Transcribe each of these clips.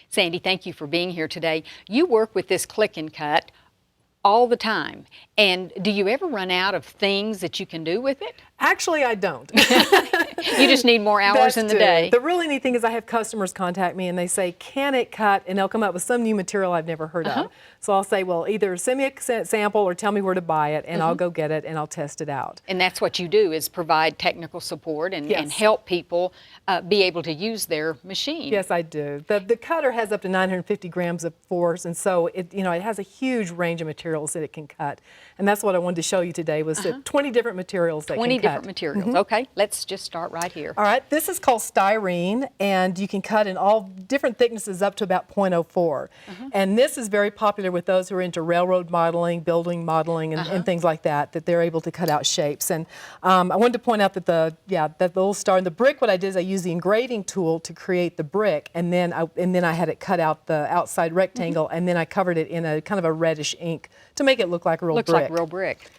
Sandy, thank you for being here today. You work with this Klic-N-Kut all the time. And do you ever run out of things that you can do with it? Actually, I don't. You just need more hours in the day. The really neat thing is I have customers contact me and they say, can it cut? And they'll come up with some new material I've never heard of. So I'll say, well, either send me a sample or tell me where to buy it, and I'll go get it and I'll test it out. And that's what you do, is provide technical support and help people be able to use their machine. Yes, I do. The cutter has up to 950 grams of force, and so it has a huge range of materials that it can cut. And that's what I wanted to show you today, was 20 different materials that can cut. 20 different materials. Okay, let's just start right here. All right, this is called styrene, and you can cut in all different thicknesses up to about 0.04. And this is very popular with those who are into railroad modeling, building modeling, and things like that, that they're able to cut out shapes. And I wanted to point out that that little star in the brick, what I did is I used the engraving tool to create the brick, and then I had it cut out the outside rectangle, and then I covered it in a kind of a reddish ink to make it look like a real brick. Looks like real brick.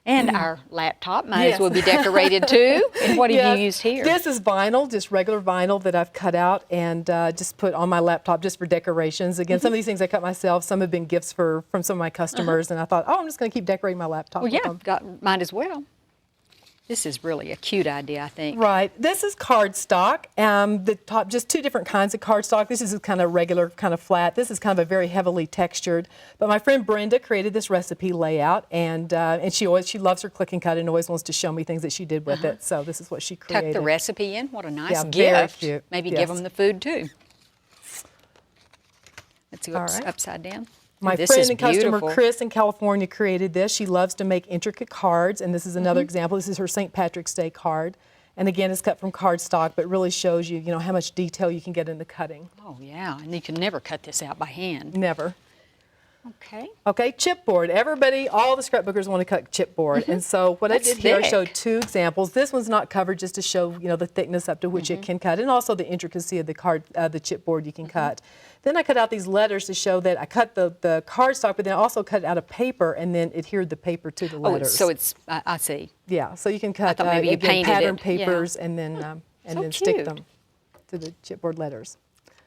And our laptop might as well be decorated too. And what have you used here? This is vinyl, just regular vinyl that I've cut out and just put on my laptop just for decorations. Again, some of these things I cut myself. Some have been gifts from some of my customers. And I thought, oh, I'm just going to keep decorating my laptop. Well, yeah, might as well. This is really a cute idea, I think. Right. This is cardstock. Just two different kinds of cardstock. This is kind of regular, kind of flat. This is kind of a very heavily textured. But my friend Brenda created this recipe layout, and she loves her Klic-N-Kut and always wants to show me things that she did with it. So this is what she created. Tuck the recipe in. What a nice gift. Very cute. Maybe give them the food too. Let's see what's upside down. My friend and customer Chris in California created this. She loves to make intricate cards, and this is another example. This is her St. Patrick's Day card. And again, it's cut from cardstock, but really shows you, how much detail you can get in the cutting. Oh, yeah, and you can never cut this out by hand. Never. Okay. Okay, chipboard. Everybody, all the scrapbookers want to cut chipboard. And so what I did here, I showed two examples. This one's not covered, just to show, the thickness up to which it can cut, and also the intricacy of the chipboard you can cut. Then I cut out these letters to show that I cut the cardstock, but then I also cut out a paper and then adhered the paper to the letters. Oh, so it's, I see. Yeah, so you can cut maybe you painted pattern papers and then stick them to the chipboard letters.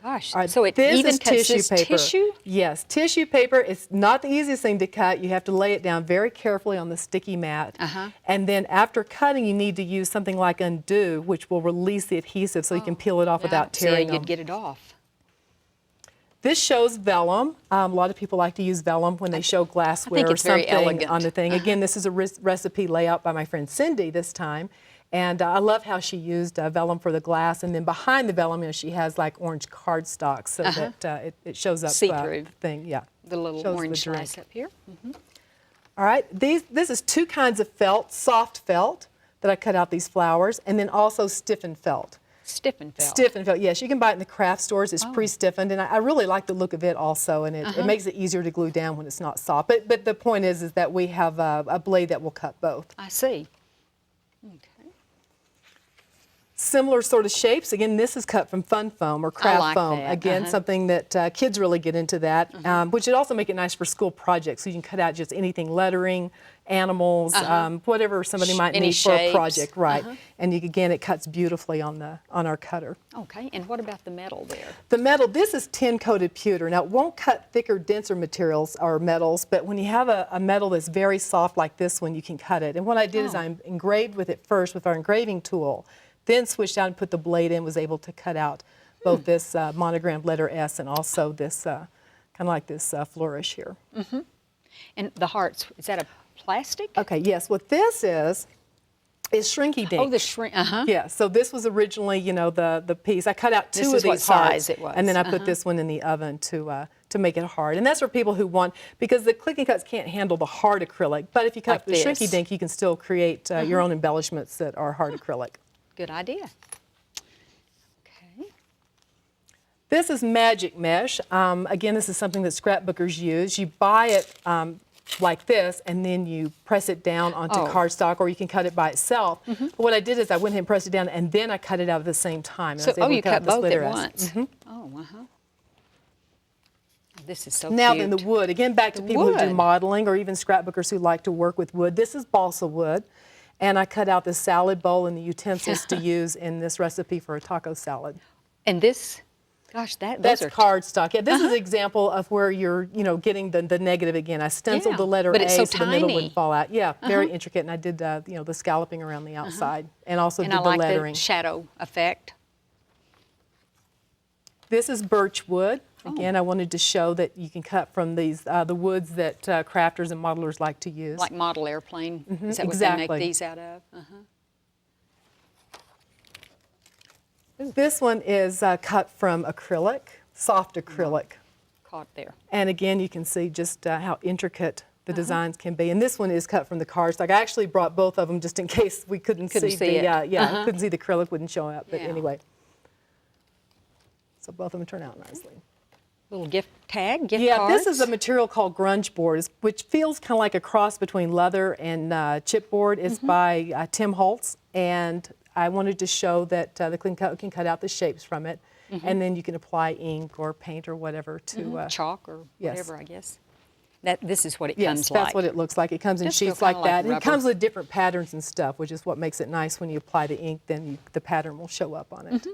Gosh, right, so it even cuts tissue paper. Tissue? Yes, tissue paper. It's not the easiest thing to cut. You have to lay it down very carefully on the sticky mat. And then after cutting, you need to use something like undo, which will release the adhesive so you can peel it off without tearing them. You'd get it off. This shows vellum. A lot of people like to use vellum when they show glassware or something on the thing. Again, this is a recipe layout by my friend Cindy this time. And I love how she used vellum for the glass, and then behind the vellum, she has like orange cardstock so that it shows up see-through thing. Yeah, the little orange slice up here. All right, this is two kinds of felt: soft felt that I cut out these flowers, and then also stiffened felt. Stiffened felt. Stiffened felt. Yes, you can buy it in the craft stores. It's pre-stiffened, and I really like the look of it also, and it makes it easier to glue down when it's not soft. But the point is that we have a blade that will cut both. I see. Okay. Similar sort of shapes. Again, this is cut from fun foam or craft foam. That. Again, something that kids really get into that, which would also make it nice for school projects. So you can cut out just anything, lettering, animals, whatever somebody might need for a project, right? And again, it cuts beautifully on our cutter. Okay, and what about the metal there? The metal, this is tin-coated pewter. Now, it won't cut thicker, denser materials or metals, but when you have a metal that's very soft like this one, you can cut it. And what I did is I engraved with it first with our engraving tool, then switched out and put the blade in, was able to cut out both this monogrammed letter S and also this kind of like this flourish here. And the hearts, is that a plastic? Okay, yes. What this is shrinky dink. Oh, the shrink, Yeah, so this was originally, the piece. I cut out two of these what size it was. and then I put this one in the oven to make it hard. And that's for people who want, because the Klic-N-Kuts can't handle the hard acrylic, but if you cut the shrinky dink, you can still create your own embellishments that are hard acrylic. Good idea. Okay. This is magic mesh. Again, this is something that scrapbookers use. You buy it like this, and then you press it down onto cardstock, or you can cut it by itself. But what I did is I went ahead and pressed it down, and then I cut it out at the same time. And So, I was able you to cut both at once. Oh, This is so now cute. then the wood. Again, back to people who do modeling, or even scrapbookers who like to work with wood. This is balsa wood. And I cut out the salad bowl and the utensils to use in this recipe for a taco salad. And this Gosh, those That's are cardstock. Yeah, this is an example of where you're, getting the negative again. I stenciled Yeah, the letter but A it's so the middle wouldn't tiny. fall out. Yeah, very intricate. And I did, the scalloping around the outside, and also and did I the like lettering. the shadow effect. This is birch wood. Oh. Again, I wanted to show that you can cut from these the woods that crafters and modelers like to use. Like model airplane. Is that exactly. what they make these out of? This one is cut from acrylic, soft acrylic. Caught there. And again, you can see just how intricate the designs can be. And this one is cut from the cardstock. I actually brought both of them just in case we couldn't see see it. couldn't see the acrylic wouldn't show up. But Yeah. anyway, so both of them turn out nicely. Little gift tag, gift Yeah, cards. this is a material called grunge board, which feels kind of like a cross between leather and chipboard. It's by Tim Holtz, and I wanted to show that the Klic-N-Kut can cut out the shapes from it, and then you can apply ink or paint or whatever to chalk or yes. whatever, I guess. This is what it yes, comes like. that's what it looks like. It comes in Just feel sheets like kinda like that. And it rubber. comes with different patterns and stuff, which is what makes it nice when you apply the ink, then the pattern will show up on it.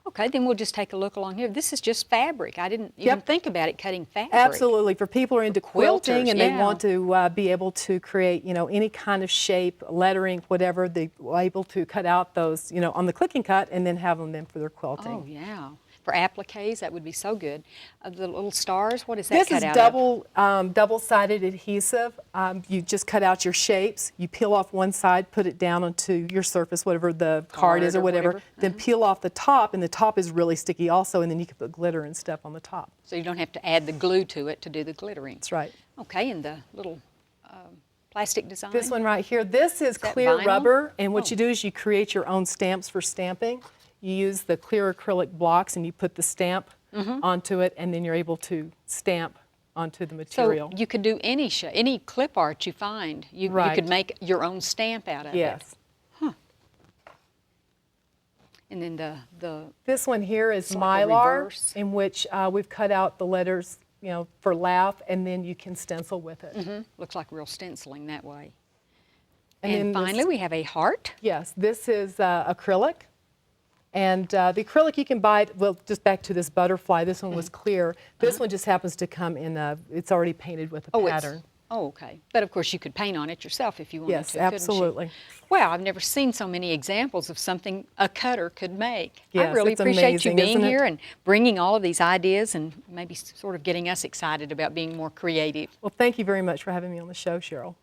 Okay, then we'll just take a look along here. This is just fabric. I didn't even think about it cutting fabric. Absolutely. For people who are into quilting Quilters, and they yeah. want to be able to create, any kind of shape, lettering, whatever, they're able to cut out those, on the Klic-N-Kut and then have them then for their quilting. Oh, yeah. For appliques, that would be so good. The little stars, what is that This cut is out of? double-sided adhesive. You just cut out your shapes. You peel off one side, put it down onto your surface, whatever the card is or whatever. Then peel off the top, and the top is really sticky also, and then you can put glitter and stuff on the top. So you don't have to add the glue to it to do the glittering. That's right. Okay, and the little plastic design? This one right here, this is that clear vinyl? rubber, and what you do is you create your own stamps for stamping. You use the clear acrylic blocks and you put the stamp onto it, and then you're able to stamp onto the material. So you could do any clip art you find. You could make your own stamp out of it. Yes. And then the This one here is like a Mylar, reverse. in which we've cut out the letters, for laugh, and then you can stencil with it. looks like real stenciling that way. And And then finally, we have a heart. Yes, this is acrylic. And the acrylic you can buy, well, just back to this butterfly, this one was clear. This one just happens to come in it's already painted with a pattern. Oh, okay. But of course, you could paint on it yourself if you wanted Yes, to, couldn't you? absolutely. Wow, I've never seen so many examples of something a cutter could make. I Yes, really it's appreciate you amazing, being isn't it? here and bringing all of these ideas and maybe sort of getting us excited about being more creative. Well, thank you very much for having me on the show, Cheryl.